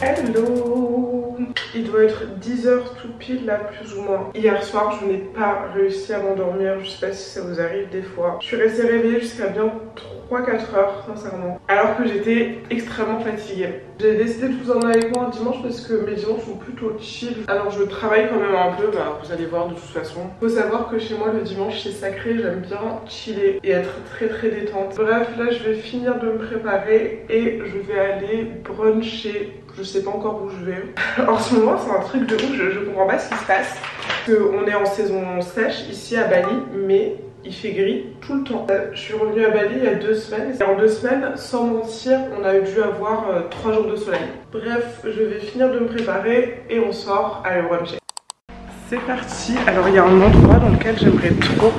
Hello. Il doit être 10 h tout pile là, plus ou moins. Hier soir je n'ai pas réussi à m'endormir. Je sais pas si ça vous arrive des fois. Je suis restée réveillée jusqu'à bien 3-4 heures sincèrement, alors que j'étais extrêmement fatiguée. J'ai décidé de vous emmener avec moi un dimanche parce que mes dimanches sont plutôt chill. Alors je travaille quand même un peu, bah, vous allez voir de toute façon. Faut savoir que chez moi le dimanche c'est sacré, j'aime bien chiller et être très détente. Bref, là je vais finir de me préparer et je vais aller bruncher. Je sais pas encore où je vais. En ce moment c'est un truc de ouf, je comprends pas ce qui se passe. Parce qu'on est en saison sèche ici à Bali, mais il fait gris tout le temps. Je suis revenue à Bali il y a 2 semaines. Et en 2 semaines, sans mentir, on a dû avoir 3 jours de soleil. Bref, je vais finir de me préparer et on sort à aller bruncher. C'est parti. Alors il y a un endroit dans lequel j'aimerais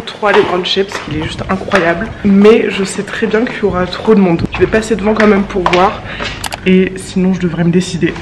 trop aller bruncher parce qu'il est juste incroyable. Mais je sais très bien qu'il y aura trop de monde. Je vais passer devant quand même pour voir. Et sinon je devrais me décider.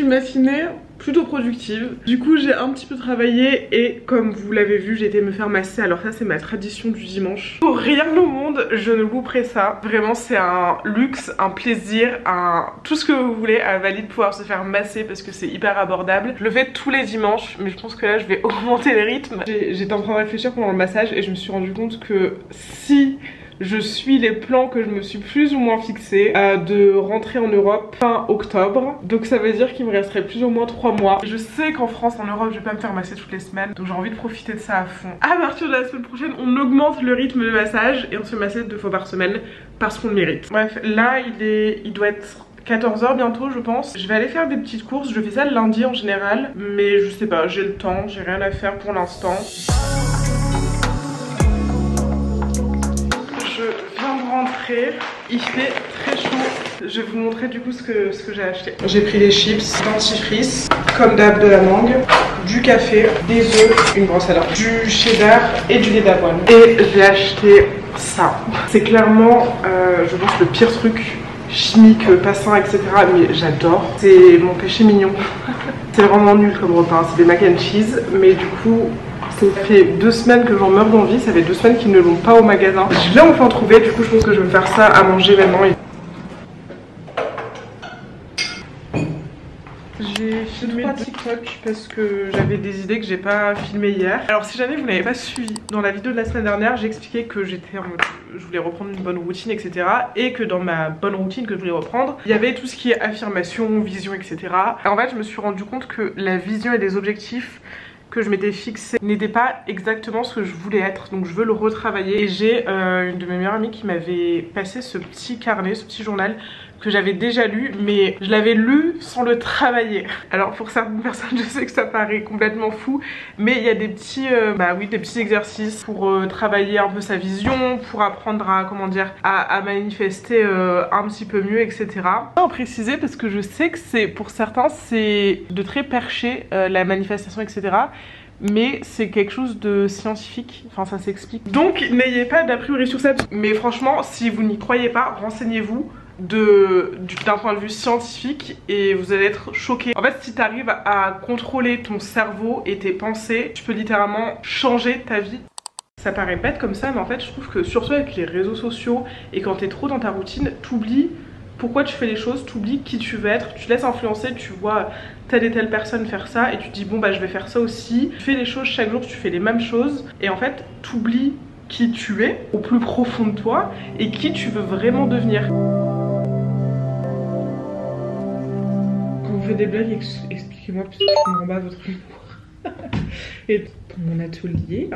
Matinée plutôt productive. Du coup j'ai un petit peu travaillé et comme vous l'avez vu j'ai été me faire masser. Alors ça c'est ma tradition du dimanche. Pour rien au monde je ne louperai ça. Vraiment c'est un luxe, un plaisir, tout ce que vous voulez à Bali de pouvoir se faire masser parce que c'est hyper abordable. Je le fais tous les dimanches mais je pense que là je vais augmenter le rythme. J'étais en train de réfléchir pendant le massage et je me suis rendu compte que si je suis les plans que je me suis plus ou moins fixés de rentrer en Europe fin octobre. Donc ça veut dire qu'il me resterait plus ou moins 3 mois. Je sais qu'en France, en Europe, je vais pas me faire masser toutes les semaines. Donc j'ai envie de profiter de ça à fond. À partir de la semaine prochaine, on augmente le rythme de massage et on se fait masser 2 fois par semaine parce qu'on le mérite. Bref, là il doit être 14 h bientôt je pense. Je vais aller faire des petites courses. Je fais ça le lundi en général. Mais je sais pas, j'ai le temps, j'ai rien à faire pour l'instant. Il fait très chaud. Je vais vous montrer du coup ce que j'ai acheté. J'ai pris des chips, dentifrice, comme d'hab de la mangue, du café, des œufs, une brosse à dents, du cheddar et du lait d'avoine. Et j'ai acheté ça. C'est clairement, je pense, le pire truc chimique, pas sain, etc. Mais j'adore. C'est mon péché mignon. C'est vraiment nul comme repas. C'est des mac and cheese, mais du coup ça fait 2 semaines que j'en meurs d'envie, ça fait 2 semaines qu'ils ne l'ont pas au magasin. Je vais enfin trouver, du coup je pense que je vais me faire ça à manger maintenant. J'ai filmé 3 TikTok parce que j'avais des idées que j'ai pas filmées hier. Alors si jamais vous n'avez pas suivi, dans la vidéo de la semaine dernière j'ai expliqué que j'étais en mode je voulais reprendre une bonne routine etc. Et que dans ma bonne routine que je voulais reprendre, il y avait tout ce qui est affirmation, vision etc. Et en fait je me suis rendu compte que la vision et les objectifs que je m'étais fixé n'était pas exactement ce que je voulais être, donc je veux le retravailler. Et j'ai une de mes meilleures amies qui m'avait passé ce petit carnet, ce petit journal que j'avais déjà lu, mais je l'avais lu sans le travailler. Alors pour certaines personnes je sais que ça paraît complètement fou, mais il y a des petits des petits exercices pour travailler un peu sa vision, pour apprendre à comment dire à manifester un petit peu mieux, etc. Je vais en préciser parce que je sais que c'est pour certains c'est de très perché la manifestation, etc. Mais c'est quelque chose de scientifique, enfin ça s'explique. Donc n'ayez pas d'a priori sur ça. Mais franchement si vous n'y croyez pas, renseignez-vous d'un point de vue scientifique et vous allez être choqués. En fait si tu arrives à contrôler ton cerveau et tes pensées, tu peux littéralement changer ta vie. Ça paraît bête comme ça mais en fait je trouve que surtout avec les réseaux sociaux et quand t'es trop dans ta routine, t'oublies pourquoi tu fais les choses, t'oublies qui tu veux être, tu te laisses influencer, tu vois telle et telle personne faire ça et tu te dis bon bah je vais faire ça aussi. Tu fais les choses chaque jour, tu fais les mêmes choses et en fait t'oublies qui tu es au plus profond de toi et qui tu veux vraiment devenir. Quand vous faites des blagues, expliquez-moi parce que je comprends pas votre humour. Et pour mon atelier.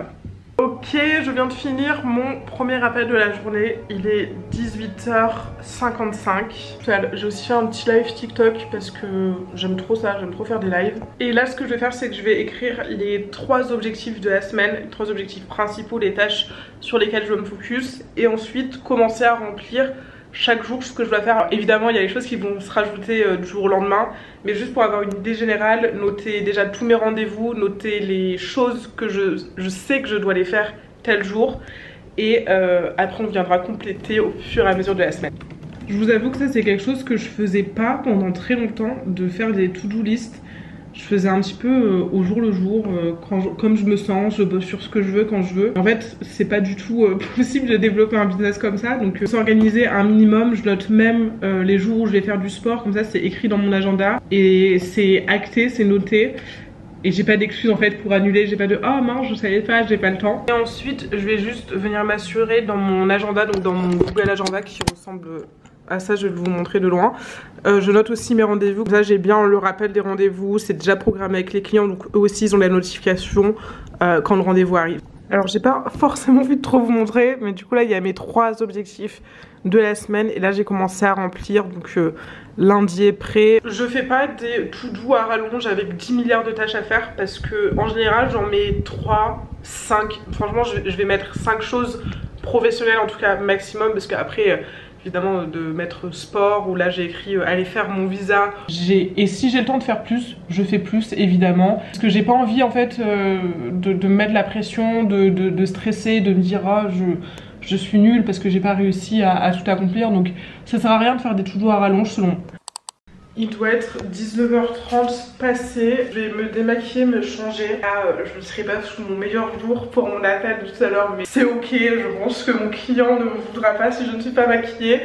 Ok, je viens de finir mon premier appel de la journée. Il est 18h55. J'ai aussi fait un petit live TikTok parce que j'aime trop ça, j'aime trop faire des lives. Et là ce que je vais faire c'est que je vais écrire les 3 objectifs de la semaine, les 3 objectifs principaux, les tâches sur lesquelles je veux me focus. Et ensuite commencer à remplir chaque jour ce que je dois faire. Évidemment il y a les choses qui vont se rajouter du jour au lendemain, mais juste pour avoir une idée générale, noter déjà tous mes rendez-vous, noter les choses que je sais que je dois les faire tel jour, et après on viendra compléter au fur et à mesure de la semaine. Je vous avoue que ça c'est quelque chose que je faisais pas pendant très longtemps, de faire des to-do list. Je faisais un petit peu au jour le jour, comme je me sens, je bosse sur ce que je veux quand je veux. En fait, c'est pas du tout possible de développer un business comme ça, donc s'organiser un minimum. Je note même les jours où je vais faire du sport, comme ça c'est écrit dans mon agenda et c'est acté, c'est noté. Et j'ai pas d'excuses en fait pour annuler, j'ai pas de oh mince je savais pas, j'ai pas le temps. Et ensuite je vais juste venir m'assurer dans mon agenda, donc dans mon Google Agenda qui ressemble à ça, je vais vous montrer de loin. Je note aussi mes rendez-vous, comme ça j'ai bien le rappel des rendez-vous, c'est déjà programmé avec les clients, donc eux aussi ils ont la notification quand le rendez-vous arrive. Alors j'ai pas forcément envie de trop vous montrer, mais du coup là il y a mes 3 objectifs de la semaine et là j'ai commencé à remplir, donc lundi est prêt. Je fais pas des to-do à rallonge avec 10 milliards de tâches à faire parce que en général j'en mets 3, 5, franchement je vais mettre 5 choses professionnelles en tout cas maximum, parce qu'après évidemment de mettre sport, ou là j'ai écrit aller faire mon visa. Et si j'ai le temps de faire plus, je fais plus évidemment. Parce que j'ai pas envie en fait de mettre la pression, de stresser, de me dire ah je suis nulle parce que j'ai pas réussi à tout accomplir. Donc ça sert à rien de faire des to-do à rallonge selon moi. Il doit être 19h30 passé, je vais me démaquiller, me changer. Là, je ne serai pas sous mon meilleur jour pour mon appel de tout à l'heure, mais c'est ok, je pense que mon client ne me voudra pas si je ne suis pas maquillée.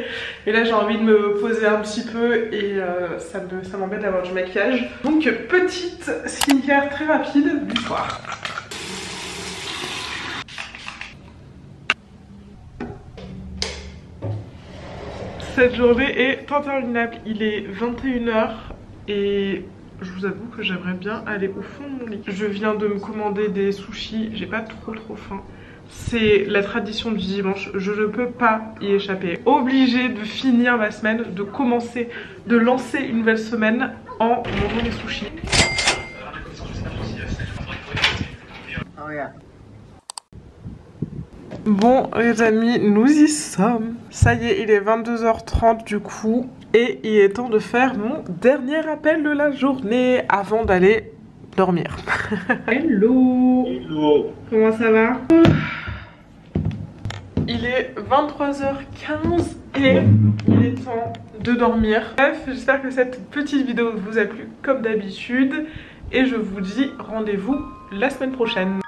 Mais là j'ai envie de me poser un petit peu et ça m'embête d'avoir du maquillage. Donc petite skincare très rapide du soir. Cette journée est interminable, il est 21h et je vous avoue que j'aimerais bien aller au fond de mon lit. Je viens de me commander des sushis, j'ai pas trop faim. C'est la tradition du dimanche, je ne peux pas y échapper. Obligée de finir ma semaine, de lancer une nouvelle semaine en mangeant des sushis. Oh yeah. Bon les amis, nous y sommes. Ça y est, il est 22h30 du coup. Et il est temps de faire mon dernier appel de la journée avant d'aller dormir. Hello. Hello. Comment ça va? Il est 23h15 et il est temps de dormir. Bref, j'espère que cette petite vidéo vous a plu comme d'habitude. Et je vous dis rendez-vous la semaine prochaine.